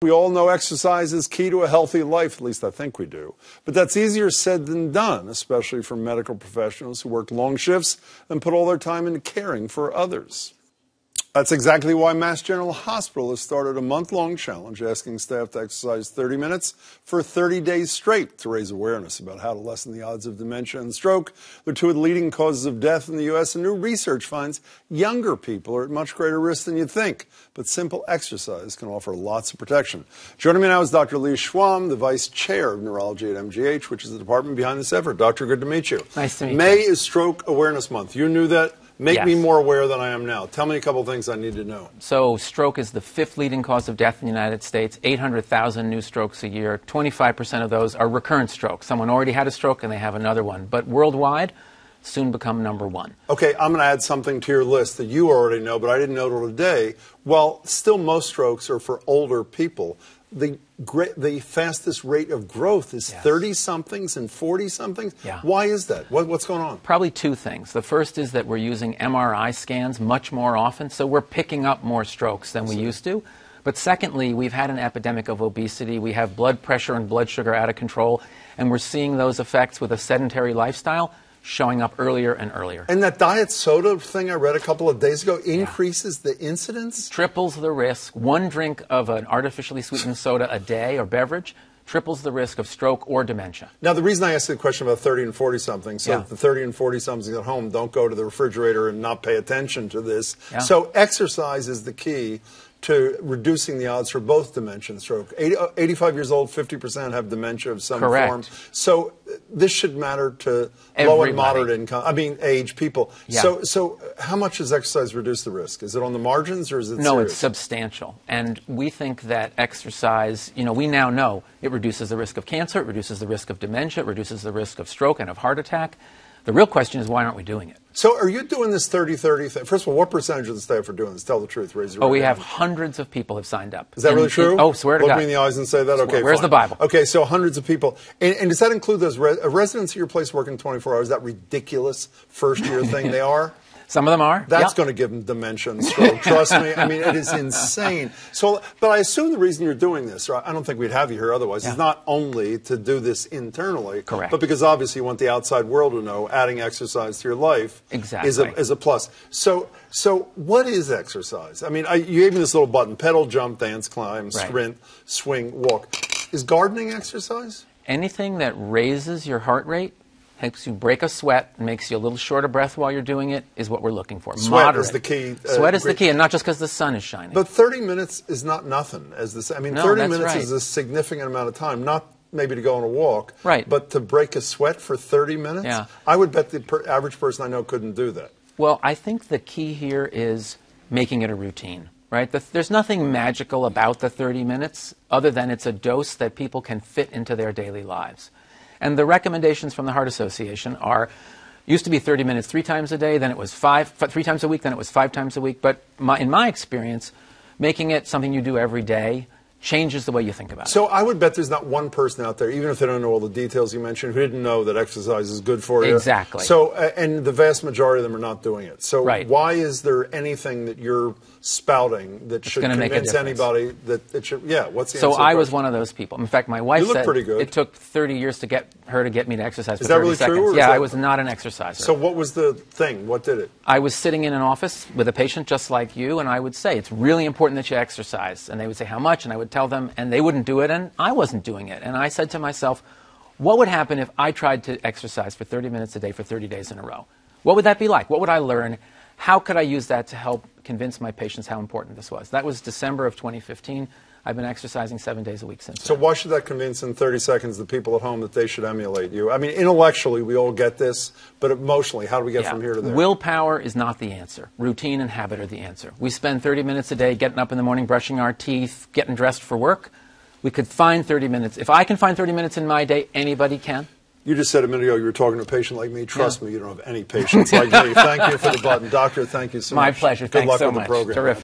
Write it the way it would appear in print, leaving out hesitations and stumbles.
We all know exercise is key to a healthy life, at least I think we do. But that's easier said than done, especially for medical professionals who work long shifts and put all their time into caring for others. That's exactly why Mass General Hospital has started a month-long challenge asking staff to exercise 30 minutes for 30 days straight to raise awareness about how to lessen the odds of dementia and stroke. They're two of the leading causes of death in the U.S., and new research finds younger people are at much greater risk than you'd think. But simple exercise can offer lots of protection. Joining me now is Dr. Lee Schwam, the Vice Chair of Neurology at MGH, which is the department behind this effort. Doctor, good to meet you. Nice to meet you. May is Stroke Awareness Month. You knew that? Make me Yes. more aware than I am now. Tell me a couple of things I need to know. So stroke is the 5th leading cause of death in the United States, 800,000 new strokes a year. 25% of those are recurrent strokes. Someone already had a stroke and they have another one. But worldwide, soon become #1. Okay, I'm going to add something to your list that you already know, but I didn't know till today. Well, still most strokes are for older people. The fastest rate of growth is 30-somethings and 40-somethings. Yeah. Why is that? What's going on? Probably two things. The first is that we're using MRI scans much more often, so we're picking up more strokes than we used to. But secondly, we've had an epidemic of obesity. We have blood pressure and blood sugar out of control, and we're seeing those effects with a sedentary lifestyle showing up earlier and earlier. And that diet soda thing I read a couple of days ago increases the incidence? Triples the risk. One drink of an artificially sweetened soda a day or beverage triples the risk of stroke or dementia. Now, the reason I asked the question about 30 and 40-somethings, so the 30 and 40-somethings at home don't go to the refrigerator and not pay attention to this. Yeah. So exercise is the key to reducing the odds for both dementia and stroke. 85 years old, 50% have dementia of some form. So this should matter to low and moderate income, age people. Yeah. So how much does exercise reduce the risk? Is it on the margins or is it No, serious? it's substantial. And we think that exercise, we now know it reduces the risk of cancer, it reduces the risk of dementia, it reduces the risk of stroke and of heart attack. The real question is, why aren't we doing it? So are you doing this 30-30 thing? First of all, what percentage of the staff are doing this? Tell the truth. Raise your hand. We have hundreds of people have signed up. Is that really true? Swear to God. Look me in the eyes and say that? Okay, Where's fine. the Bible? Okay, so hundreds of people. And does that include those residents at your place working 24 hours, that ridiculous first-year thing they are? Some of them are. That's going to give them dementia and stroke. Trust me. It is insane. So, but I assume the reason you're doing this, or I don't think we'd have you here otherwise, is not only to do this internally, correct, but because obviously you want the outside world to know adding exercise to your life is a plus. So what is exercise? You gave me this little button: pedal, jump, dance, climb, sprint, swing, walk. Is gardening exercise? Anything that raises your heart rate, helps you break a sweat, and makes you a little short of breath while you're doing it, is what we're looking for. Sweat is the key. Sweat is the key, and not just because the sun is shining. But 30 minutes is not nothing. 30 minutes is a significant amount of time, not maybe to go on a walk, but to break a sweat for 30 minutes? Yeah. I would bet the average person I know couldn't do that. Well, I think the key here is making it a routine, right? There's nothing magical about the 30 minutes other than it's a dose that people can fit into their daily lives. And the recommendations from the Heart Association used to be 30 minutes 3 times a day, then it was 3 times a week, then it was 5 times a week. But in my experience, making it something you do every day changes the way you think about it. So I would bet there's not one person out there, even if they don't know all the details you mentioned, who didn't know that exercise is good for you. Exactly. So, and the vast majority of them are not doing it. So why is there anything that you're spouting that should convince anybody that it should? Yeah, what's the answer? So I was one of those people. In fact, my wife said pretty good. It took 30 years to get me to exercise for 30 seconds. Is that really true? Yeah, I was not an exerciser. So what was the thing? What did it? I was sitting in an office with a patient just like you, and I would say, it's really important that you exercise. And they would say, how much? And I would tell them, and they wouldn't do it, and I wasn't doing it. And I said to myself, what would happen if I tried to exercise for 30 minutes a day for 30 days in a row? What would that be like? What would I learn? How could I use that to help convince my patients how important this was? That was December of 2015. I've been exercising 7 days a week since then. So why should that convince in 30 seconds the people at home that they should emulate you? Intellectually, we all get this, but emotionally, how do we get from here to there? Willpower is not the answer. Routine and habit are the answer. We spend 30 minutes a day getting up in the morning, brushing our teeth, getting dressed for work. We could find 30 minutes. If I can find 30 minutes in my day, anybody can. You just said a minute ago you were talking to a patient like me. Trust me, you don't have any patients like me. Thank you for the button. Doctor, thank you so much. My pleasure. Good luck Thanks so with the much. program. Terrific.